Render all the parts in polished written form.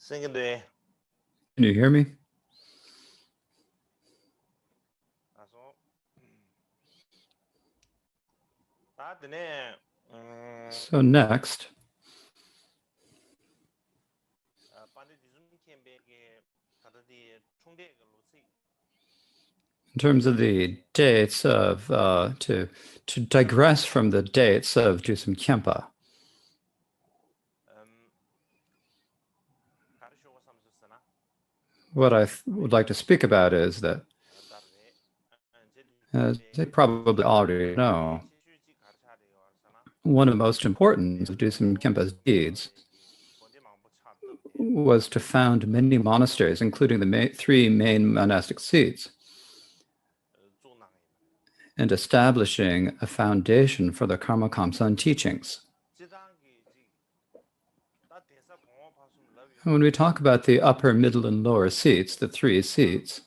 생긴데 Can you hear me? 가서 나한테는 So next, in terms of the dates of to digress from the dates of Jusum Khenpa, what I would like to speak about is that, as they probably already know, one of the most important of Jusum Khenpa's deeds was to found many monasteries, including the three main monastic seats, and establishing a foundation for the Karma Kamsan teachings. When we talk about the upper, middle, and lower seats, the three seats,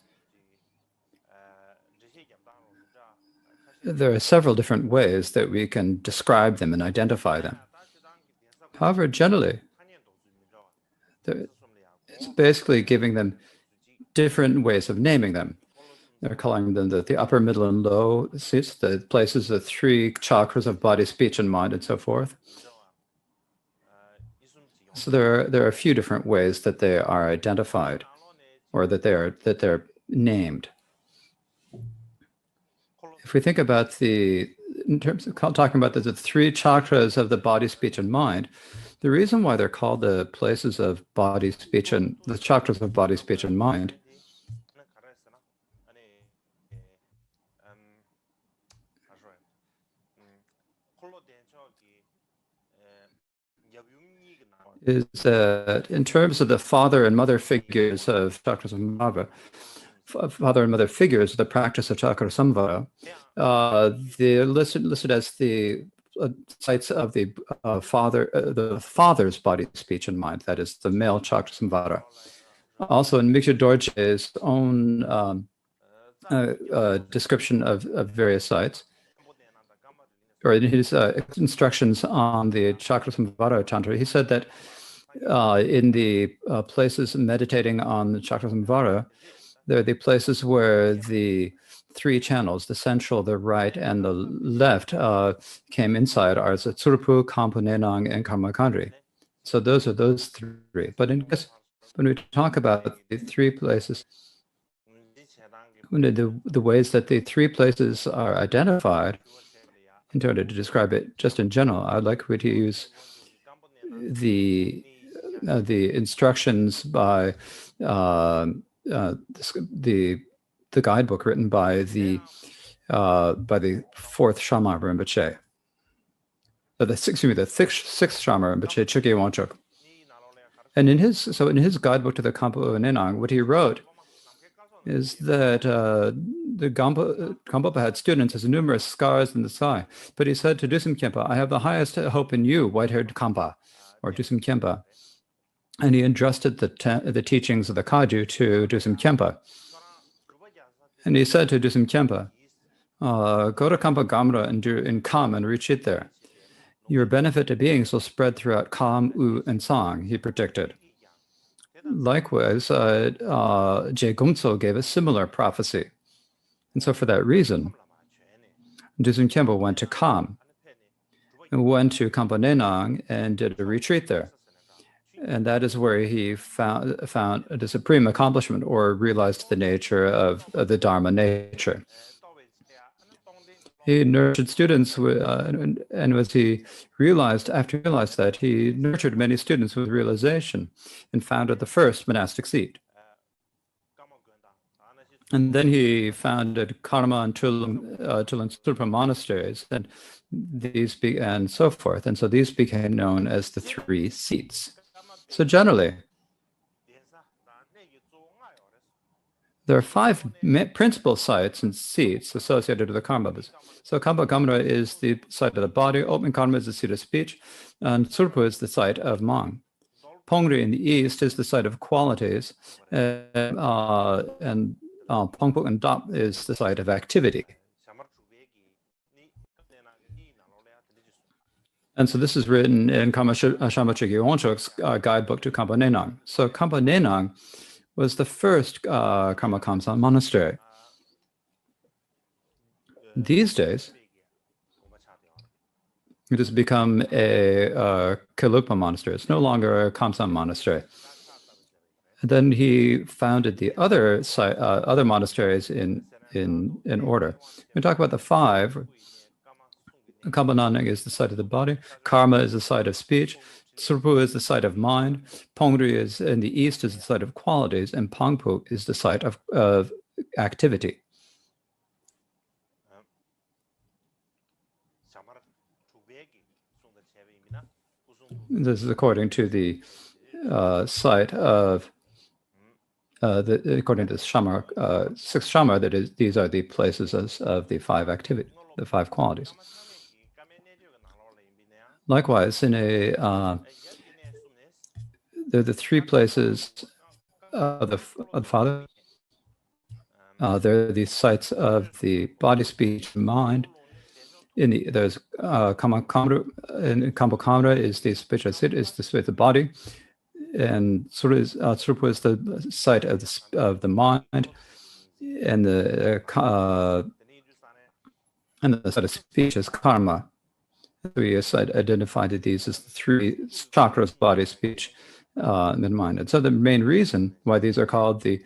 there are several different ways that we can describe them and identify them. However, generally, it's basically giving them different ways of naming them. They're calling them the upper, middle, and low seats, the places, the three chakras of body, speech, and mind, and so forth. So there are a few different ways that they are identified, or that they're named. If we think about in terms of talking about the three chakras of the body, speech, and mind, the reason why they're called the places of body, speech, and the chakras of body, speech, and mind is that in terms of the father and mother figures of Chakrasamvara, father and mother figures of the practice of Chakrasamvara, they're listed as the sites of the father's body, speech, and mind, that is the male Chakrasamvara. Also in Miksha Dorje's own description of various sites, or in his instructions on the Chakrasamvara Tantra, he said that in the places meditating on the Chakrasamvara, there are the places where the three channels, the central, the right, and the left, came inside are Tsurpu, Kampu, Nenang, and Karmakandri. So those are those three. But when we talk about the three places, the ways that the three places are identified, in order to describe it just in general, I'd like to use the instructions by the guidebook written by the fourth Shama Rinpoche, the sixth Shama Rinpoche, Chökyi Wanchok. And in his guidebook to the Kampo Nenang, what he wrote is that the Gampopa had students as numerous scars in the sky, but he said to Dusum Khenpa, "I have the highest hope in you, white-haired Kampa," or Dusum Khenpa. And he entrusted the teachings of the Kaju to Dusum Khenpa. And he said to Dusum Khenpa, "Go to Kampa Gamra and Kam and retreat there. Your benefit to beings will spread throughout Kam, U, and Sang," he predicted. Likewise, Je Gongtso gave a similar prophecy. And so for that reason, Dusum Khenpa went to Kam, and went to Kampa Nenang and did a retreat there. And that is where he found the supreme accomplishment, or realized the nature of the Dharma nature. He nurtured students, and after he realized that, he nurtured many students with realization and founded the first monastic seat. And then he founded Karma and Tulang monasteries, and and so forth. And so these became known as the three seats. So generally, there are five principal sites and seats associated with the karmas. So Kampa Gamra is the site of the body, open karma is the seat of speech, and Tsurpu is the site of Mang. Pongri in the east is the site of qualities, and Pongpo and Dap is the site of activity. And so this is written in Shamba Chökyi Wangchuk's guidebook to Kampa Nenang. So Kampa Nenang was the first Karma Kamsan monastery. These days, it has become a Gelugpa monastery. It's no longer a Kamsan monastery. And then he founded the other monasteries in order. We talk about the five. Kampa Nenang is the site of the body. Karma is the site of speech. Tsurpu is the site of mind. Pongri is in the east is the site of qualities, and Pangpu is the site of activity. This is according to the site of according to the sixth Shama. That is, these are the places of the five activity, the five qualities. Likewise, in they're the three places of the Father. They're the sites of the body, speech, and mind. There's Kampa Kamra, and Kampa Kamra is the spiritual seat, is the of the body, and Tsurpa is the site of the mind, and the site of speech is karma. We identified these as the three chakras: body, speech, and mind. And so the main reason why these are called the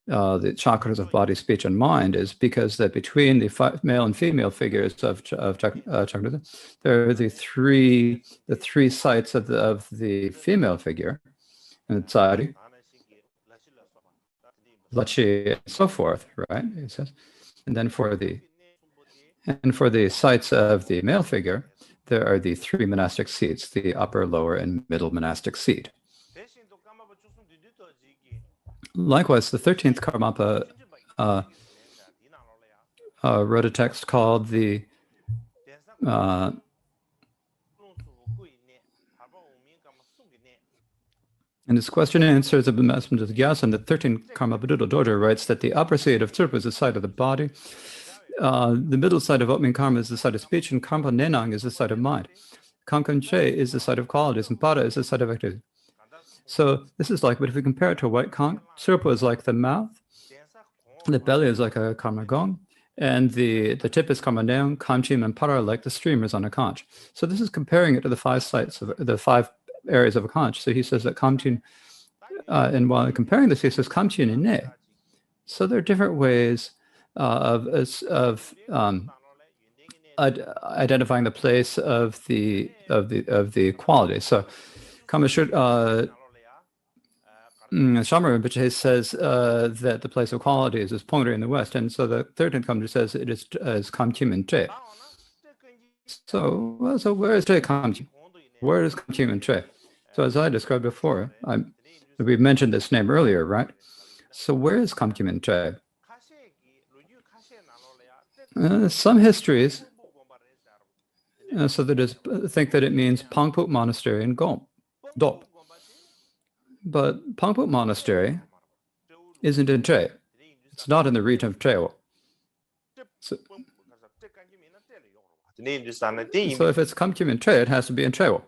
chakras of body, speech, and mind is because that between the male and female figures of chakras, there are the three sites of the female figure, and Tsari, Lachi, and so forth, right? It says, and then for the sites of the male figure, there are the three monastic seats: the upper, lower, and middle monastic seat. Likewise, the 13th Karmapa wrote a text called the in his question and answers of the Master of Gyasan, the 13th Karmapa Dojo writes that the upper seat of Tsurpa is the site of the body, the middle side of opening karma is the site of speech, and Kampa Nenang is the site of mind. Kankan Che is the site of qualities, and Pada is the site of activity. So this is like, but if we compare it to a white conch, Tsurpa is like the mouth, the belly is like a karma gong, and the tip is karma neong, kamchim, and para are like the streamers on a conch. So this is comparing it to the five sites of the five areas of a conch. So he says that kamchin, and while comparing this, he says kamchin and ne. So there are different ways of identifying the place of the quality. So Kamashur Shamar Rinpoche says that the place of qualities is Pongri in the west, and so the 13th Kamachur says it is Kamchim and Che. So where is Che Kamchim? Where is Kamchim and Che? So as I described before, we mentioned this name earlier, right? So where is Kamchim and Che? Some histories so that is think that it means Pangpuk Monastery in Dop. But Pangpuk Monastery isn't in Che. It's not in the region of Cheo. So if it's Kamchim in Che, it has to be in Cheo.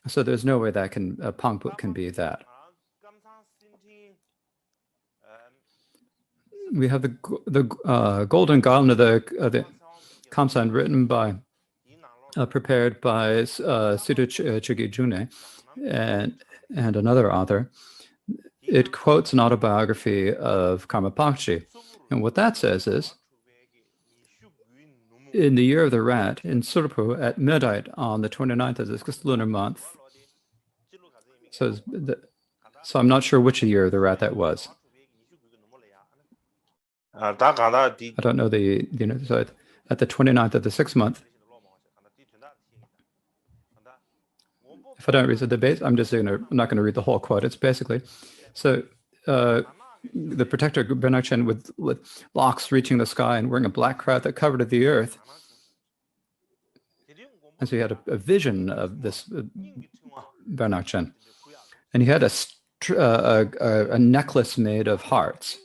So there's no way that Pangpuk can be that. We have the Golden Garland of the Kamsan written by, prepared by Siddhu Chökyi June and another author. It quotes an autobiography of Karma Pakshi. And what that says is, in the year of the rat, in Surpu at midnight on the 29th of the 6th lunar month, so I'm not sure which year of the rat that was. I don't know so at the 29th of the 6th month. If I don't read the debate, I'm not going to read the whole quote. It's basically, so the protector Bernakchen with locks reaching the sky and wearing a black crown that covered the earth. And so he had a vision of this Bernakchen, and he had a necklace made of hearts.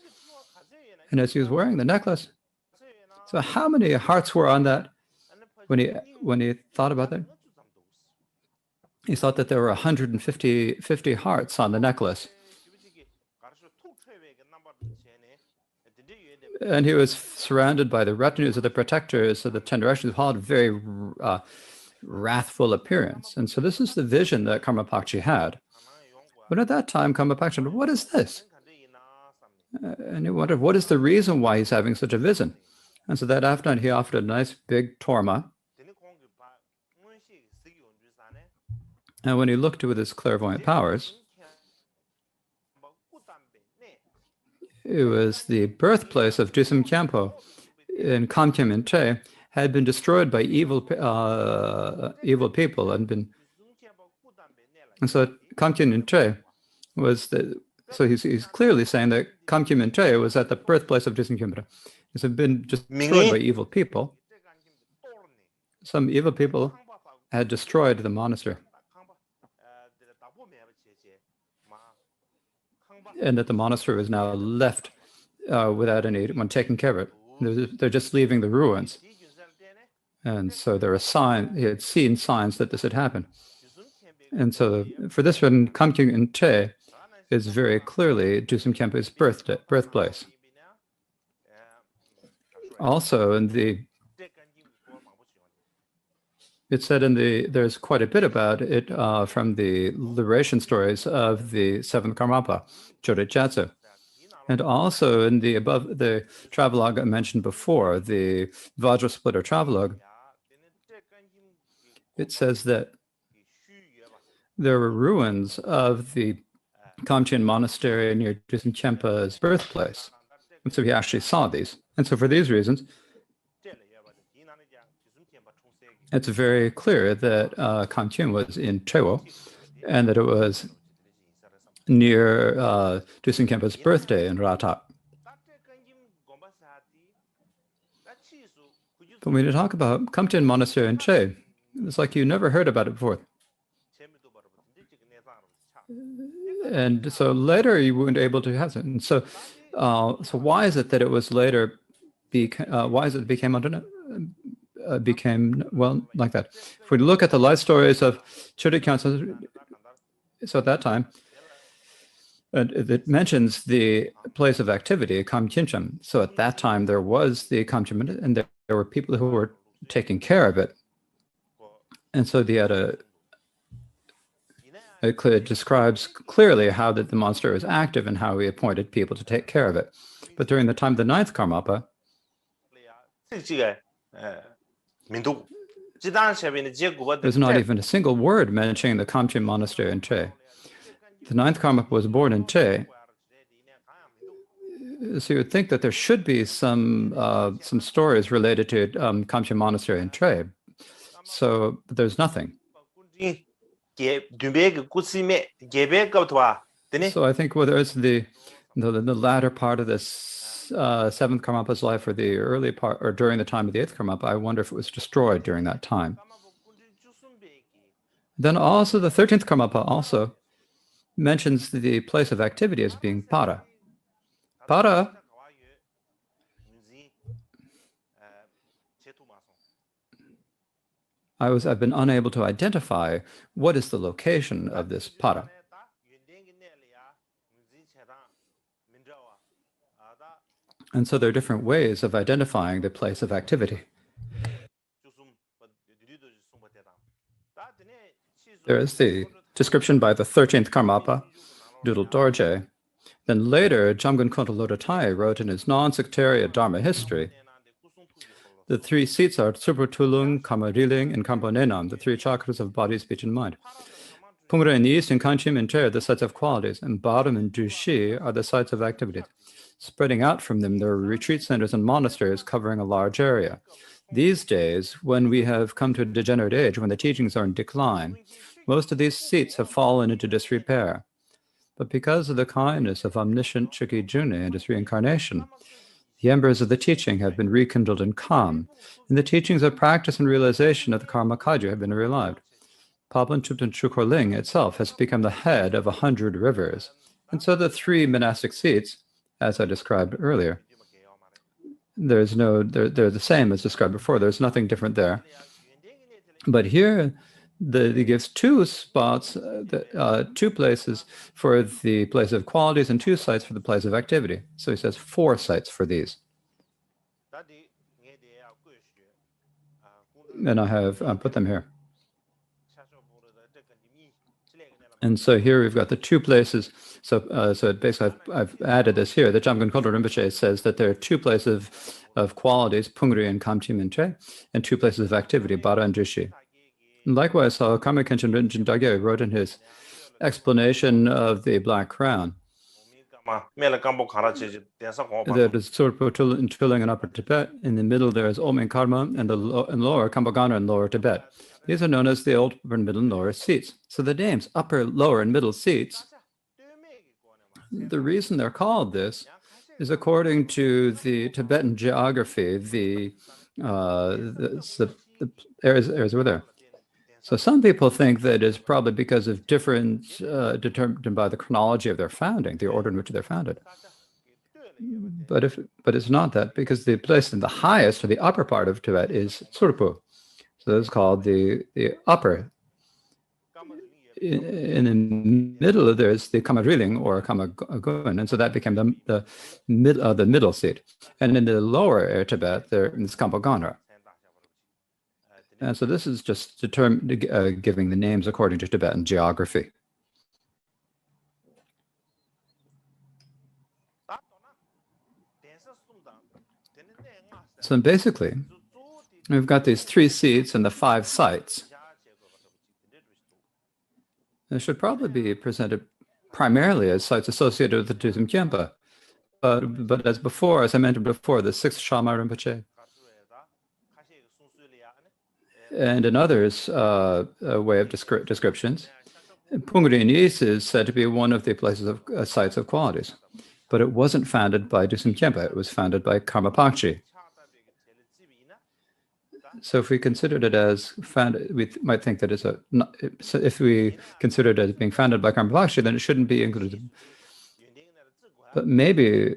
And as he was wearing the necklace, so how many hearts were on that when he thought about that? He thought that there were 150 hearts on the necklace. And he was surrounded by the retinues of the protectors of the 10 directions, who all had very wrathful appearance. And so this is the vision that Karma Pakshi had. But at that time, Karma Pakshi said, what is this? And he wondered, what is the reason why he's having such a vision? And so that afternoon, he offered a nice big torma. And when he looked with his clairvoyant powers, it was the birthplace of Dusum Khyentse in Kamkyen Minche had been destroyed by evil people and so Kamkyen Minche was so he's clearly saying that Kamkyen Minche was at the birthplace of Dusum Khyentse. It had been destroyed by evil people. Some evil people had destroyed the monastery. And that the monastery was now left without anyone taking care of it. They're just leaving the ruins. And so there are he had seen signs that this had happened. And so for this reason, Kamkyen Minche is very clearly Dusum Khyentse's birthplace. Also, it's said there's quite a bit about it from the liberation stories of the seventh Karmapa, Chöre Gyatso. And also in the travelogue I mentioned before, the Vajra Splitter travelogue, it says that there were ruins of the Kamchen monastery near Dusum Khyentse's birthplace. And so he actually saw these. And so for these reasons, it's very clear that Kamchen was in Chewo and that it was near Dusum Khyentse's birthday in Ratak. But when you talk about Kamchen Monastery in Che, it's like you never heard about it before. And so later you weren't able to have it. And so why is it that it was later why is it became well like that? If we look at the life stories of Chöre Gyatso, so at that time, and it mentions the place of activity, Kamchen. So at that time there was the Kamchen, and there were people who were taking care of it. And so it describes clearly how that the monastery was active and how he appointed people to take care of it. But during the time of the ninth Karmapa, there's not even a single word mentioning the Kamchen monastery in Che. The ninth Karmapa was born in Che. So you would think that there should be some stories related to Kamchen monastery in Che. So but there's nothing. So I think whether it's the latter part of this seventh Karmapa's life or the early part or during the time of the eighth Karmapa, I wonder if it was destroyed during that time. Then also the 13th Karmapa also mentions the place of activity as being Para. Para I've been unable to identify what is the location of this Para. And so there are different ways of identifying the place of activity. There is the description by the 13th Karmapa, Doodle Dorje. Then later, Jamgon Köntal Lodothae wrote in his non-sectarian Dharma history, the three seats are Tsubur Tulung, Karma Riling, and Kampo Nenam, the three chakras of body, speech, and mind. Pungra in the east and Kamchen Minche are the sites of qualities, and Bottom and Dushi are the sites of activities. Spreading out from them, there are retreat centers and monasteries covering a large area. These days, when we have come to a degenerate age, when the teachings are in decline, most of these seats have fallen into disrepair. But because of the kindness of omniscient Chökyi June and his reincarnation, the embers of the teaching have been rekindled and calm, and the teachings of practice and realization of the Karma Kagyu have been relived. Papan Chupten Chukor Ling itself has become the head of 100 rivers, and so the three monastic seats, as I described earlier, they're the same as described before. There's nothing different there. But here, he gives two spots, two places for the place of qualities and two sites for the place of activity. So he says 4 sites for these. And I have put them here. And so here we've got the 2 places. So basically I've added this here. The Jamgon Khodro Rinpoche says that there are 2 places of qualities, Pungri and Kamchi Minche, and 2 places of activity, Bara and Drishi. Likewise, Karma Khenchen Rinchen Dagye wrote in his explanation of the Black Crown that is Tsurpo Twiling in Upper Tibet. In the middle there is Om and Karma, and lower Kambagana in Lower Tibet. These are known as the upper and middle and lower seats. So the names upper, lower, and middle seats, the reason they're called this is according to the Tibetan geography, the areas were there. So some people think that it's probably because of difference determined by the chronology of their founding, the order in which they're founded. But it's not that, because the place in the highest or the upper part of Tibet is Tsurpo. So it's called the upper. In the middle, there's the Kamadriling or Kamagun, and so that became the middle seat. And in the lower Tibet, there is Kambagana. And so this is just giving the names according to Tibetan geography. So basically, we've got these 3 seats and the 5 sites. They should probably be presented primarily as sites associated with the Dusum Khyentse. But as I mentioned before, the 6th Shalma Rinpoche, and in others, a way of descriptions, Pungri Nyis is said to be one of the places of sites of qualities. But it wasn't founded by Dusum Khyentse, it was founded by Karma Pakchi. So if we considered it as founded, we might think that if we consider it as being founded by Karma Pakchi, then it shouldn't be included. But maybe,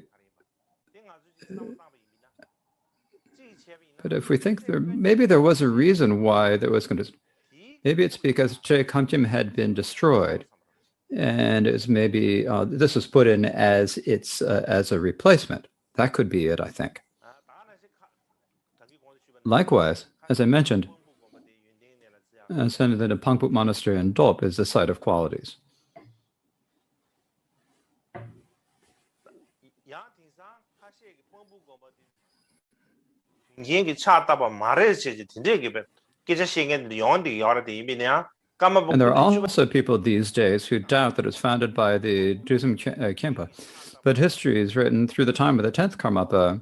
but if we think maybe there was a reason why there was going to, maybe it's because Che Kamchim had been destroyed, and it's maybe this was put in as as a replacement. That could be it, I think. Likewise, as I mentioned, the Pangpuk Monastery in Dop is the site of qualities. And there are also people these days who doubt that it was founded by the Dusum Khyentse. But history is written through the time of the 10th Karmapa,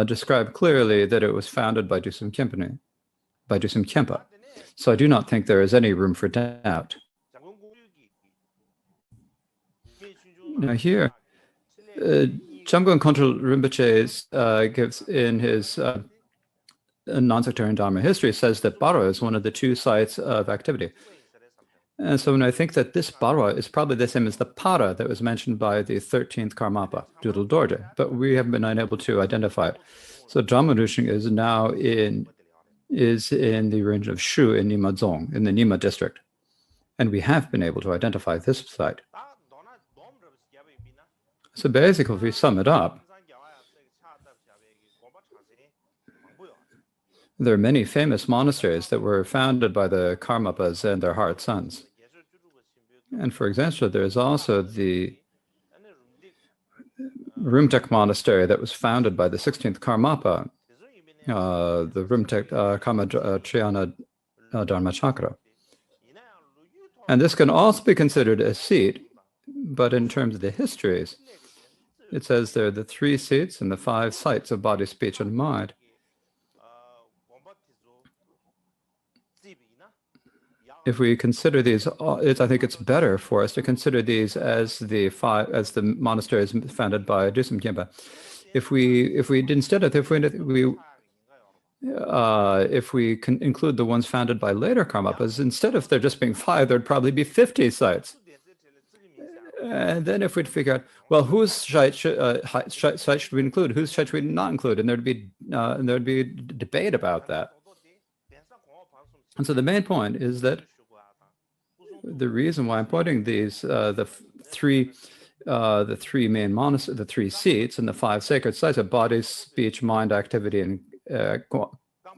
describe clearly that it was founded by Dusum Khyentse. So I do not think there is any room for doubt. Now here, Jamgon Khenchen Rinpoche gives in his non-sectarian Dharma history, says that Barwa is one of the 2 sites of activity. And so when I think that this Barwa is probably the same as the Para that was mentioned by the 13th Karmapa, Doodle Dorje, but we haven't been unable to identify it. So Dhamma Rushing is now in the range of Shu in Nima Dzong, in the Nima district. And we have been able to identify this site. So basically, if we sum it up, there are many famous monasteries that were founded by the Karmapas and their heart sons. And for example, there is also the Rumtek Monastery that was founded by the 16th Karmapa, the Rumtek Karma Triana Dharma Chakra. And this can also be considered a seat, but in terms of the histories, it says there are the 3 seats and the 5 sites of body, speech, and mind. If we consider these, I think it's better for us to consider these as the monasteries founded by Dusum Khyentse. If we can include the ones founded by later Karmapas, instead of there just being 5, there'd probably be 50 sites. And then if we'd figure out, well, whose site should we include, whose site should we not include, and there'd be debate about that. And so the main point is that the reason why I'm pointing these the three main monasteries, the 3 seats, and the 5 sacred sites of body, speech, mind, activity, and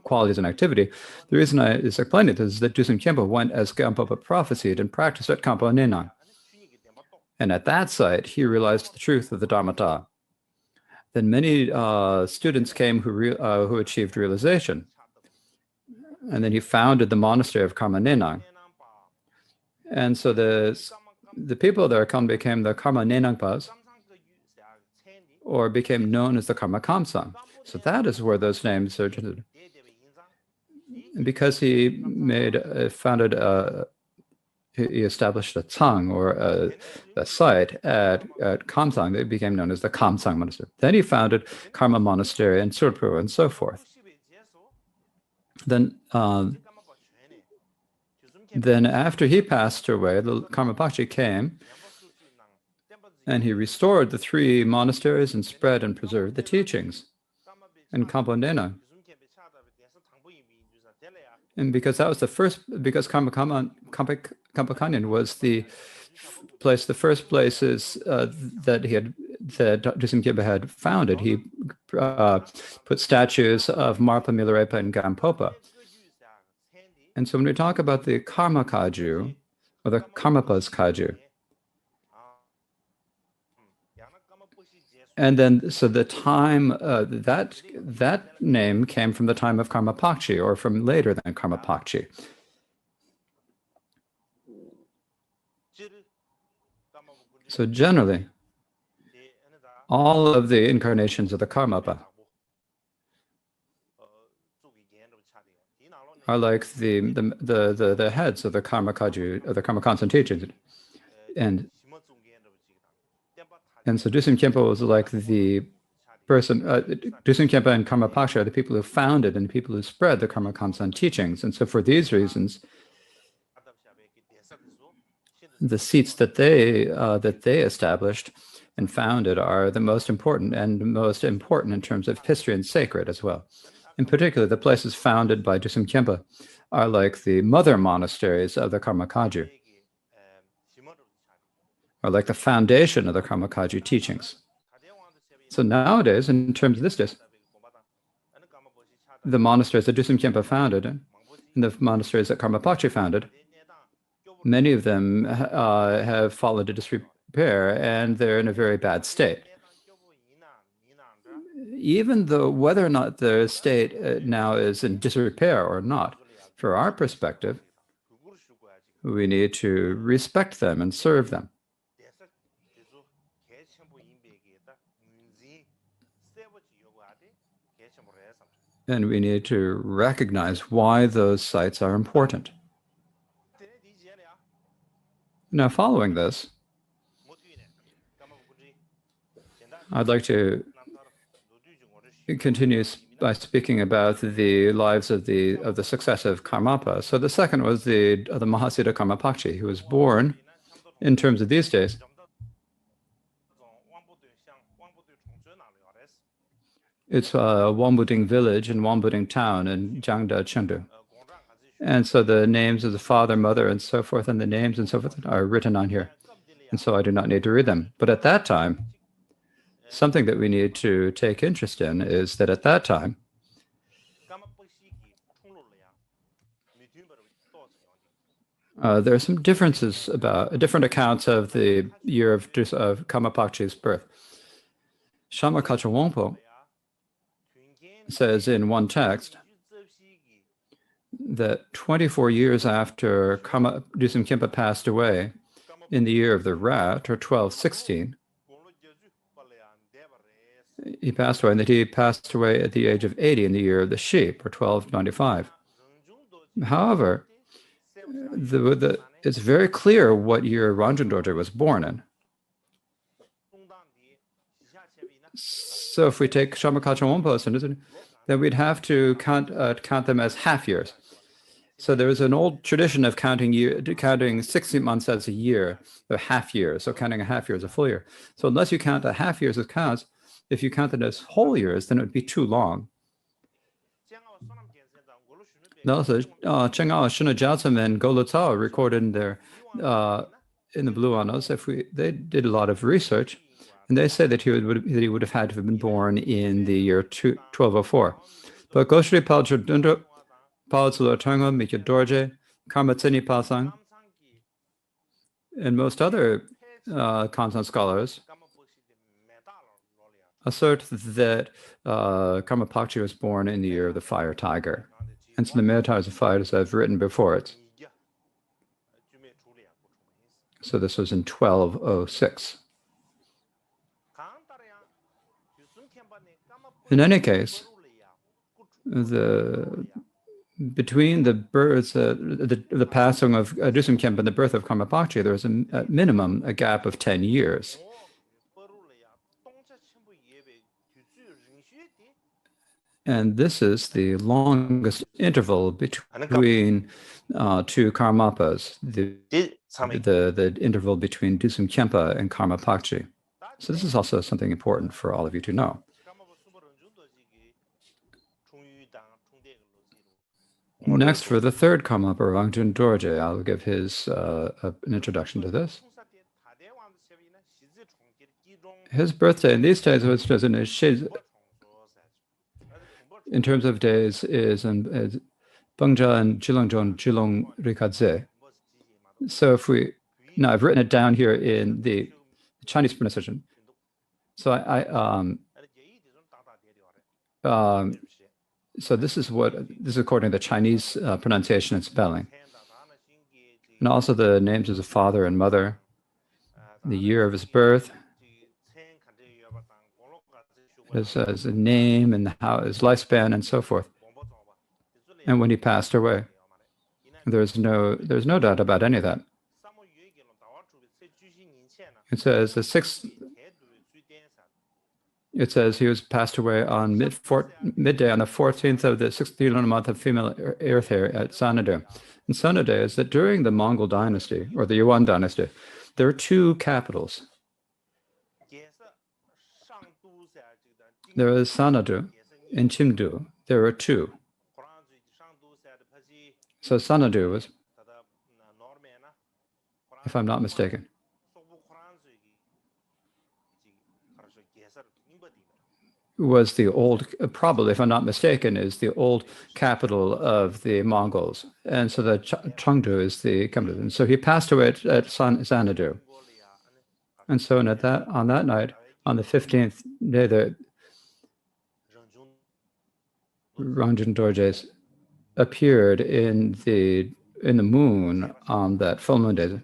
qualities and activity. The reason I is explaining it is that Dusum Khyentse went as Gampopa prophesied and practiced at Kampo Nenang. And at that site, he realized the truth of the Dharmata. Then many students came who achieved realization. And then he founded the monastery of Karma Nenang. And so the people there became the Karma Nenangpas, or became known as the Karma Kamsang. So that is where those names are generated. Because he he established a Tsang, or a site at Kamsang, they became known as the Kamsang Monastery. Then he founded Karma Monastery in Surpur and so forth. Then after he passed away, the Karma Pakshi came, and he restored the 3 monasteries and spread and preserved the teachings in Kampo Nenang. And because that was the first, because Kampa Kanyan was the first places that Dusum Khyentse had founded. He put statues of Marpa Milarepa and Gampopa. And so when we talk about the Karma Kaju, or the Karmapas Kaju, and then so the time that name came from the time of Karma Pakshi, or from later than Karma Pakshi. So generally, all of the incarnations of the Karmapa are like the heads of the Karma Kaju, of the Karma Kansan teachings, and so Dusum Khyentse was like the person. Dusum Khyentse and Karma Pakshi are the people who founded and the people who spread the Karma Kansan teachings. And so for these reasons, the seats that they established and founded are the most important, and most important in terms of history and sacred as well. In particular, the places founded by Dusum Khyentse are like the mother monasteries of the Karma Kaju, or like the foundation of the Karma Kaju teachings. So nowadays, in terms of this days, the monasteries that Dusum Khyentse founded, and the monasteries that Karma Pakshi founded, many of them have fallen into disrepair, and they're in a very bad state. Even though whether or not the state now is in disrepair or not, for our perspective, we need to respect them and serve them. And we need to recognize why those sites are important. Now, following this, I'd like to continue by speaking about the lives of the successive Karmapa. So the second was the Mahasiddha Karma Pakshi, who was born, in terms of these days, it's Wangbuding village and Wangbuding town in Jiangda, Chengdu. And so the names of the father, mother, and so forth, and the names and so forth are written on here. And so I do not need to read them. But at that time, something that we need to take interest in is that at that time, there are some differences about different accounts of the year of Karma Pakshi's birth. Shama Kacha Wongpo says in one text that 24 years after Dusum Khyentse passed away in the year of the rat, or 1216, he passed away, and that he passed away at the age of 80 in the year of the sheep, or 1295. However, it's very clear what year Rangjung Dorje was born in. So if we take Shama Kacha Wongpo, then we'd have to count them as half years. So there is an old tradition of counting 60 months as a year, or half years. So counting a half year as a full year. So unless you count a half years as counts, if you count it as whole years, then it would be too long. also, Cheng Ao, Shina Jiaozhen, and Go Lutao recorded in the Blue Annals. They did a lot of research, and they say that he would have had to have been born in the year 1204. But Goshri Palcho Dundo, Palzo Tongo, Mikyo Dorje, Karmatsini Pasang, and most other Kansan scholars assert that Karma Pakchi was born in the year of the fire tiger. And so the Metatars of Fires have written before it. So this was in 1206. In any case, between the births, the passing of Dusum Khenpa and the birth of Karma Pakchi, there was at minimum a gap of 10 years. And this is the longest interval between two Karmapas, the interval between Dusum Khenpa and Karma Pakchi. So this is also something important for all of you to know. Next, for the third Karmapa, Rangjung Dorje, I'll give his an introduction to this. His birthday in these days was in terms of days is in Bengzha and Jilongzhong Jilong Rikadze. So I've written it down here in the Chinese pronunciation. So so this is according to the Chinese pronunciation and spelling. And also the names of his father and mother, the year of his birth, his name and his lifespan and so forth. And when he passed away, there's no doubt about any of that. It says he was passed away on midday on the 14th of the 6th lunar month of female earth year at Sanadu. And Sanadu is that during the Mongol dynasty or the Yuan dynasty, there are two capitals. There is Sanadu and Chimdu. There are two. So Sanadu was, if I'm not mistaken, was the old, probably, if I'm not mistaken, is the old capital of the Mongols. And so the Chengdu is the capital. And so he passed away at Sanadu. And so on that night, on the 15th day, the Rangjung Dorje appeared in the moon on that full moon day.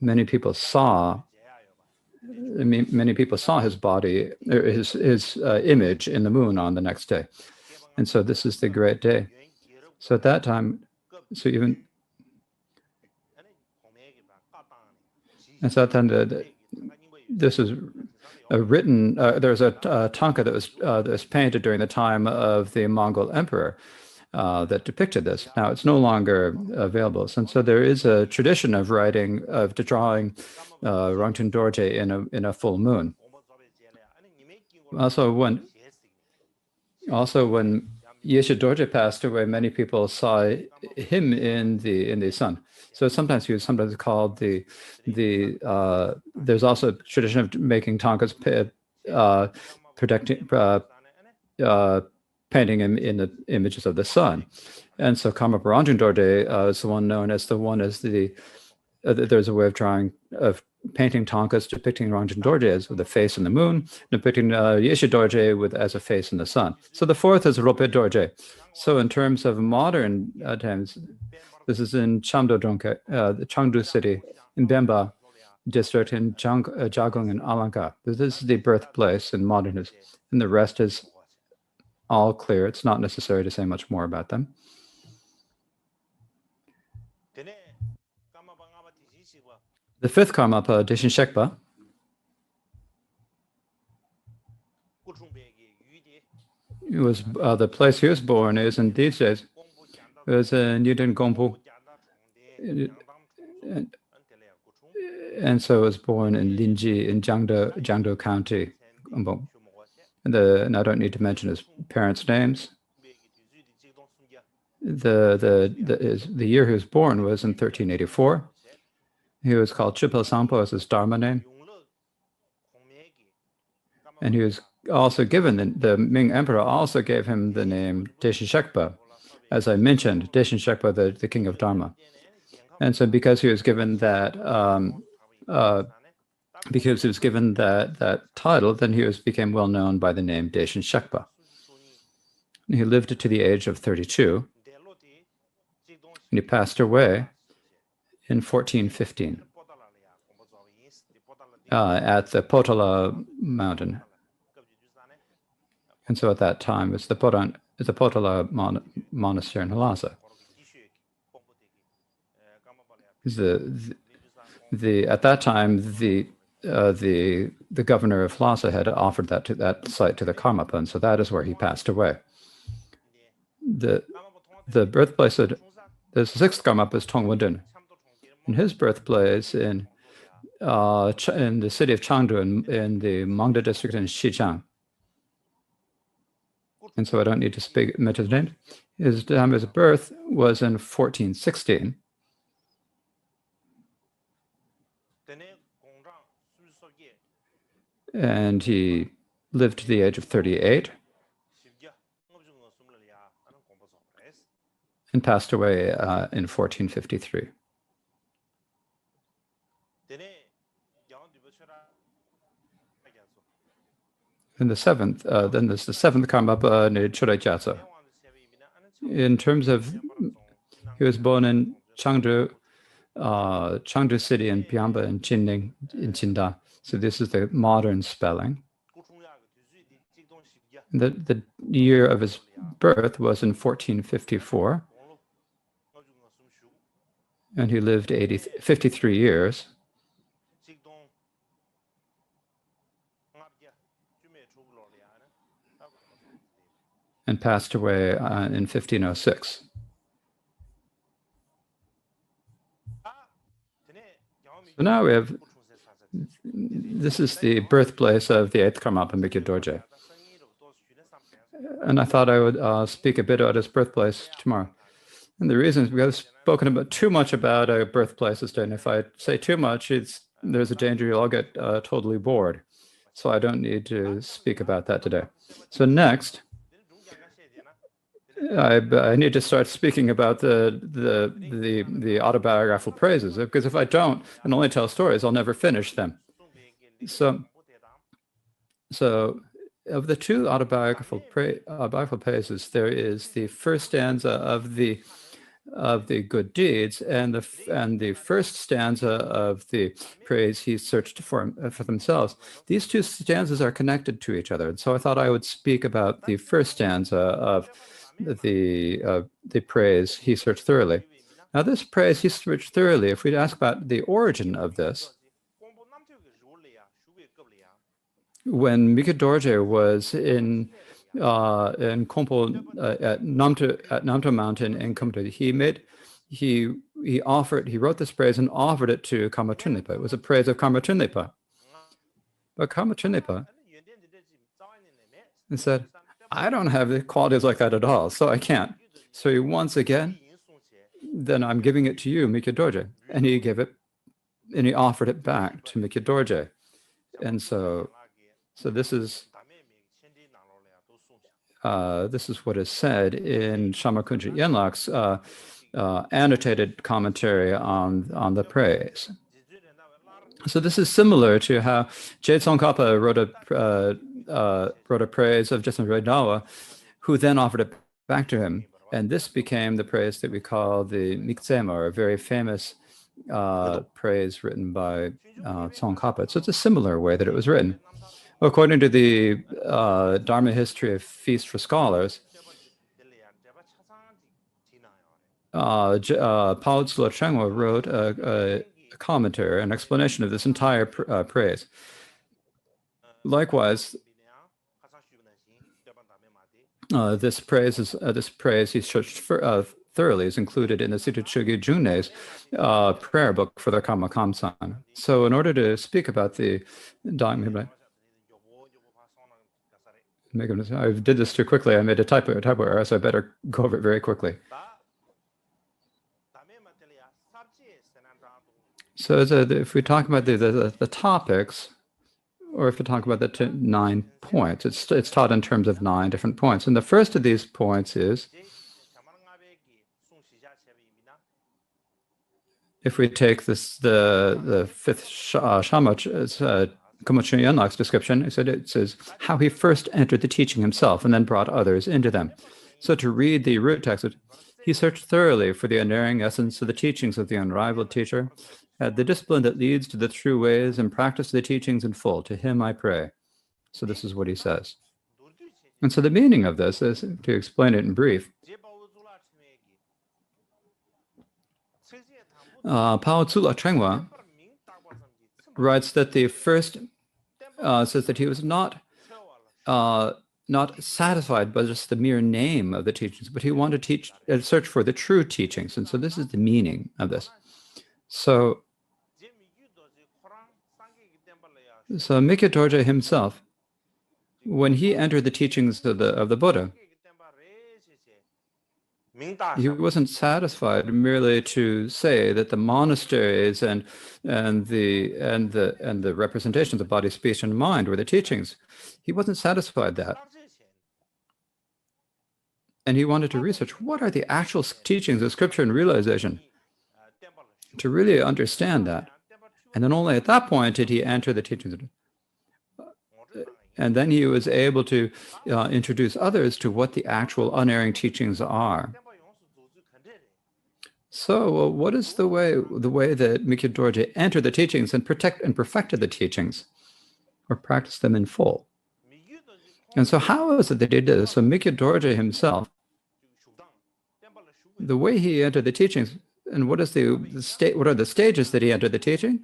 Many people saw his body, his image in the moon on the next day. And so this is the great day. So at that time, this is written, there's a tanka that was painted during the time of the Mongol emperor that depicted this. Now it's no longer available. And so there is a tradition of drawing Rangjung Dorje in a full moon. Also when Yeshe Dorje passed away, many people saw him in the sun. So sometimes he was called there's also a tradition of making tankas painting him in the images of the sun. And so Karmapa Rangjung Dorje is the one known as there's a way of painting tankas depicting Rangjung Dorje as with a face in the moon, depicting Yeshe Dorje as a face in the sun. So the fourth is Rope Dorje. So in terms of modern times, this is in Chamdo-dongke, the Chengdu city, in Bemba district, in Jiagung and Alanka. This is the birthplace in modernism, and the rest is all clear. It's not necessary to say much more about them. The fifth Karmapa, Deshin Shekpa, it was the place he was born is in these days. It was in Yudin Gompu, and so was born in Linji in Jiangdou County. And I don't need to mention his parents' names. the year he was born was in 1384. He was called Chipel Sampo as his Dharma name. And he was also given, the Ming Emperor also gave him the name Deshin Shekpa. As I mentioned, Deshin Shekpa, the king of Dharma. And so because he was given that, that title, then he became well known by the name Deshin Shekpa. He lived to the age of 32, and he passed away in 1415 at the Potala mountain. And so at that time, it's the Potala monastery in Lhasa. At that time, the governor of Lhasa had offered that site to the Karmapa, and so that is where he passed away. The birthplace of the sixth Karmapa is Tongwudun, and his birthplace in the city of Changdu in the Mangda district in Xijiang. And so I don't need to mention his name. His time of birth was in 1416. And he lived to the age of 38 and passed away in 1453. And the seventh, then there's the seventh Karmapa named Chodai Gyatso. In terms of, he was born in Changdu city in Pyamba and Jinning in Chinda. So this is the modern spelling. The year of his birth was in 1454. And he lived 53 years. And passed away in 1506. So now we have, this is the birthplace of the eighth Karmapa, Mikyo Dorje. And I thought I would speak a bit about his birthplace tomorrow. And the reason is because I've spoken about too much about birthplaces today. And if I say too much, there's a danger you'll all get totally bored. So I don't need to speak about that today. So next, I need to start speaking about the autobiographical praises, because if I don't and only tell stories, I'll never finish them. So of the two autobiographical praises, there is the first stanza of the good deeds, and the first stanza of the praise he searched for themselves. These two stanzas are connected to each other, and so I thought I would speak about the first stanza of the praise he searched thoroughly. Now, this praise he searched thoroughly, if we ask about the origin of this, when Mikyo Dorje was in Kongpo at Namto Mountain in Kumto, he wrote this praise and offered it to Karma Trungpa. It was a praise of Karma Trungpa. But Karma Trungpa said, I don't have the qualities like that at all, so I can't. So he once again, then I'm giving it to you, Mikyo Dorje. And he gave it, and he offered it back to Mikyo Dorje. And so this is what is said in Shamar Kunji Yenlak's annotated commentary on the praise. So this is similar to how Je Tsongkhapa wrote a praise of Jetsun Rindawa, who then offered it back to him. And this became the praise that we call the Miktsema, or a very famous praise written by Tsongkhapa. So it's a similar way that it was written. According to the Dharma History of Feast for Scholars, Pao Zhuo Chengwa wrote a commentary, an explanation of this entire praise. Likewise, this praise he searched for thoroughly is included in the Sita Chugyu Junei's prayer book for the Karma Kamsan. So in order to speak about the Dhamma, I did this too quickly. I made a typo error, so I better go over it very quickly. So if we talk about the topics, or if we talk about the 9 points, it's taught in terms of 9 different points. And the first of these points is, if we take the fifth Shama, Kumachun Yanlak's description, it says how he first entered the teaching himself and then brought others into them. So to read the root text, he searched thoroughly for the unerring essence of the teachings of the unrivaled teacher, the discipline that leads to the true ways, and practiced the teachings in full. To him I pray. So this is what he says. And so the meaning of this is, to explain it in brief, Pao Tsula Trengwa writes that the first says that he was not satisfied by just the mere name of the teachings, but he wanted to search for the true teachings. And so this is the meaning of this. So Mikkyö Dorje himself, when he entered the teachings of the Buddha, he wasn't satisfied merely to say that the monasteries and the representations of body, speech, and mind were the teachings. He wasn't satisfied that. And he wanted to research what are the actual teachings of scripture and realization, to really understand that. And then only at that point did he enter the teachings. And then he was able to introduce others to what the actual unerring teachings are. So what is the way that Mikkyö Dorje entered the teachings and perfected the teachings, or practiced them in full? And so how is it that he did this? So Mikkyö Dorje himself, the way he entered the teachings, and what are the stages that he entered the teaching?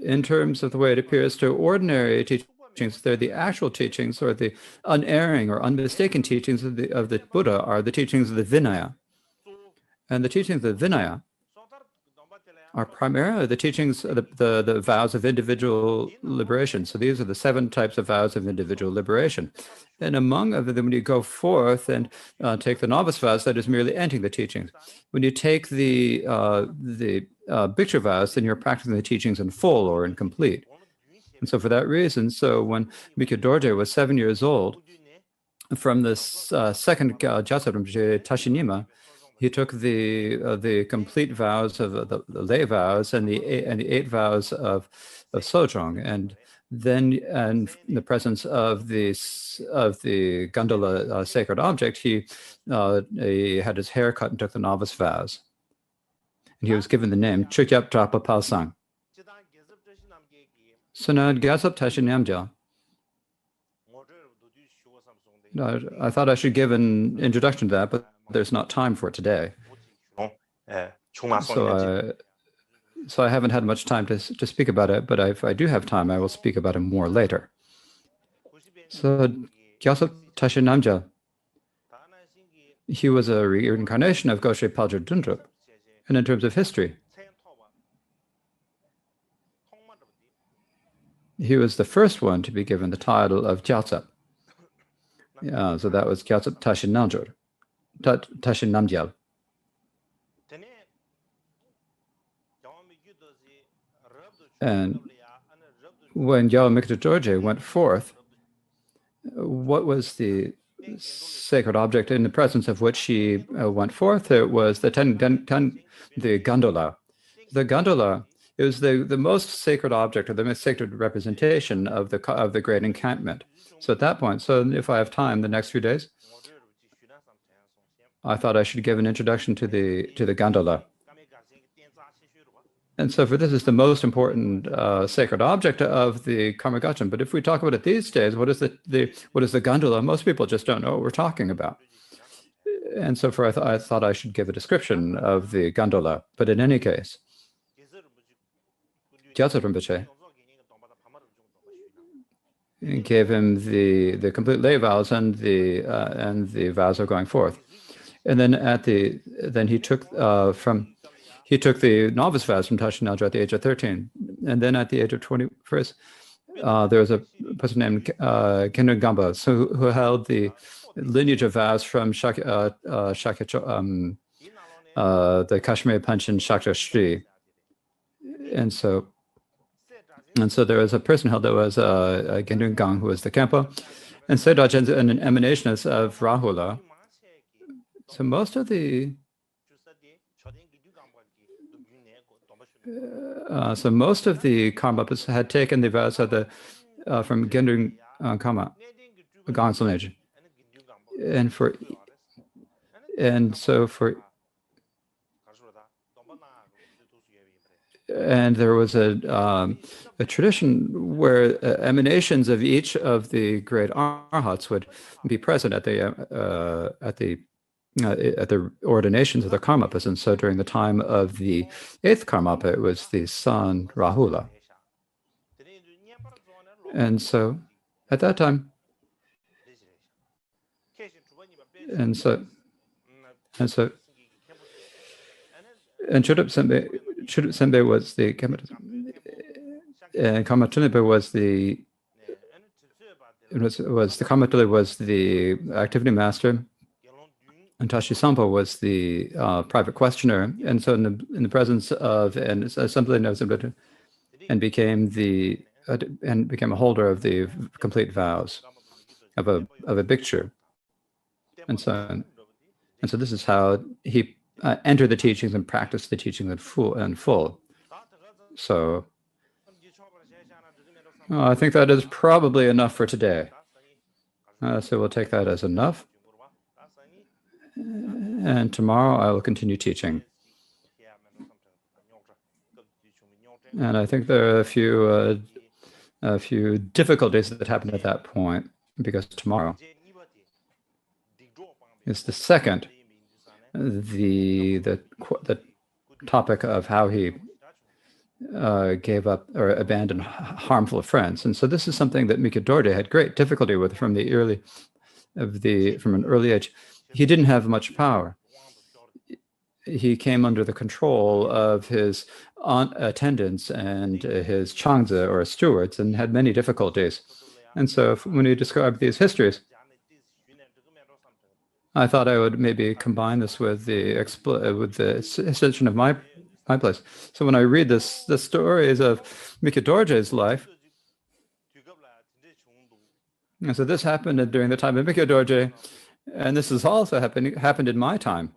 In terms of the way it appears to ordinary teachings, they're the actual teachings, or the unerring or unmistaken teachings of the Buddha are the teachings of the Vinaya. And the teachings of the Vinaya are primarily the teachings of the vows of individual liberation. So these are the 7 types of vows of individual liberation. And among them, when you go forth and take the novice vows, that is merely entering the teachings. When you take the bhikshu vows, then you're practicing the teachings in full or incomplete. And so for that reason, so when Mikkyö Dorje was 7 years old, from the second Gyatso Rinpoche Tashinima, he took the complete vows of the lay vows and the 8 vows of Sojong, and then in the presence of the Gondola sacred object, he had his hair cut and took the novice vows, and he was given the name Chukyap Trapa Palsang. So now Gyaltsab Tashi Namgyal. I thought I should give an introduction to that, but there's not time for it today. So I haven't had much time to speak about it, but if I do have time, I will speak about it more later. So Gyaltsab Tashi Namgyal, he was a reincarnation of Goshe Paljo Dundrup. And in terms of history, he was the first one to be given the title of Gyaltsab. So that was Gyaltsab Tashi Namgyal. And when Gyaltsab Mikkyö Dorje went forth, what was the sacred object in the presence of which she went forth? It was the gondola. The gondola is the most sacred object, or the most sacred representation of the great encampment. So at that point, so if I have time the next few days, I thought I should give an introduction to the gondola. And so for this is the most important sacred object of the Karma Gachan. But if we talk about it these days, what is the gondola? Most people just don't know what we're talking about. And so I thought I should give a description of the gondola. But in any case, Gyaltsab Rinpoche gave him the complete lay vows and the vows of going forth. And then he took the novice vows from Tashi Namgyal at the age of 13. And then at the age of 21st, there was a person named Kendra Gamba, who held the lineage of vows from Shakya the Kashmir Panchen Shakta Shri. And so there was a person held that was Gendun Gang, who was the Kempo, and Sedajen an emanation of Rahula. So most of the Karmapas had taken the vows of the from Gendun Kama, Gang's lineage, and there was a tradition where emanations of each of the great arhats would be present at the ordinations of the Karmapas. And so during the time of the 8th Karmapa, it was the son Rahula. And so at that time, and Chudup Sembe was the and Kamatunipa was the Kamatuli was the activity master, and Tashi Sampo was the private questioner. And so in the presence of an assembly and became a holder of the complete vows of a bhikshu. And so this is how he entered the teachings and practiced the teachings in full. So I think that is probably enough for today. So we'll take that as enough. And tomorrow I will continue teaching. And I think there are a few difficulties that happened at that point, because tomorrow is the second, the topic of how he gave up or abandoned harmful friends. And so this is something that Mika Dorde had great difficulty with from an early age. He didn't have much power. He came under the control of his attendants and his changza or stewards, and had many difficulties. And so when he described these histories, I thought I would maybe combine this with the extension of my place. So when I read the stories of Mika Dorje's life, and so this happened during the time of Mika Dorje, and this has also happened in my time.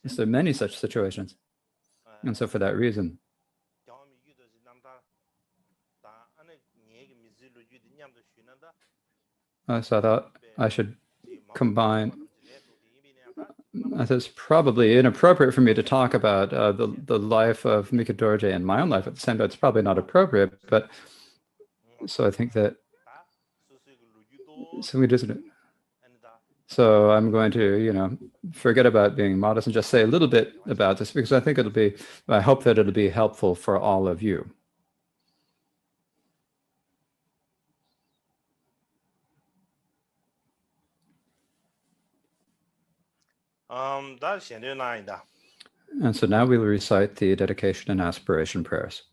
So there are many such situations. And so for that reason, so I thought I should combine. It's probably inappropriate for me to talk about the life of Mika Dorje and my own life at the same time. It's probably not appropriate, but so I think that so I'm going to, forget about being modest and just say a little bit about this, because I think I hope that it'll be helpful for all of you. And so now we will recite the dedication and aspiration prayers.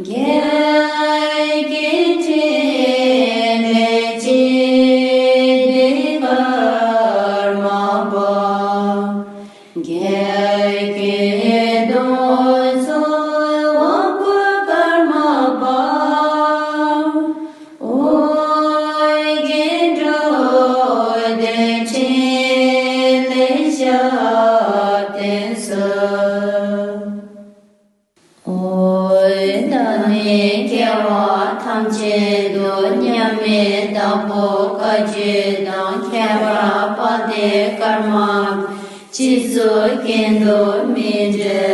Yeah. Jizo kendo mi je